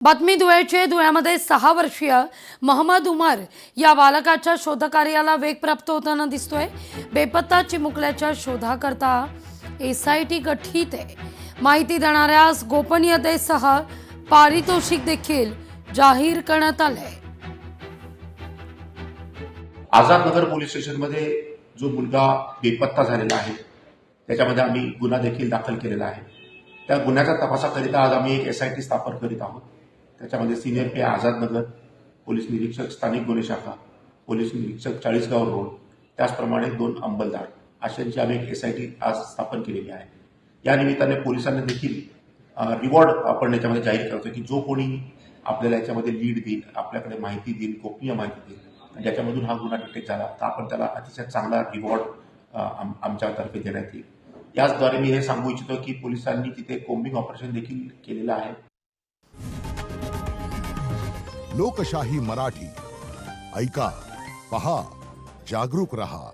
बातमी धुळ्याचे धुळ्यामध्ये 6 वर्षीय मोहम्मद उमर या बालकाच्या शोधकार्याला वेग प्राप्त होताना दिसतोय। बेपत्ता चिमुकल्याच्या शोधाकरता एसआयटी गठीत आहे। माहिती देणाऱ्यास गोपनीयतेसह पारितोषिक देखील जाहीर करण्यात आले। आझाद नगर पोलीस स्टेशनमध्ये जो मुलगा बेपत्ता झालेला आहे त्याच्यामध्ये आम्ही गुन्हा देखील दाखल केलेला आहे। त्या गुन्ह्याच्या तपासाकरिता आज आम्ही एक एसआयटी स्थापन करीत आहोत। त्याच्यामध्ये सिनियर पी आझाद नगर, पोलीस निरीक्षक स्थानिक गुन्हे शाखा, पोलीस निरीक्षक चाळीसगाव रोड, त्याचप्रमाणे 2 अंमलदार अशांची आम्ही एक एसआयटी आज स्थापन केलेली आहे। या निमित्ताने पोलिसांनी देखील रिवॉर्ड आपण याच्यामध्ये जाहीर करतो की जो कोणी आपल्याला याच्यामध्ये लीड देईल, आपल्याकडे माहिती देईल, गोपनीय माहिती देईल, ज्याच्यामधून हा गुन्हा डिटेक्ट झाला तर आपण त्याला अतिशय चांगला रिवॉर्ड आमच्यातर्फे देण्यात येईल। याचद्वारे मी हे सांगू इच्छितो की पोलिसांनी तिथे कोम्बिंग ऑपरेशन देखील केलेलं आहे। लोकशाही मराठी ऐका, पहा, जागरूक रहा।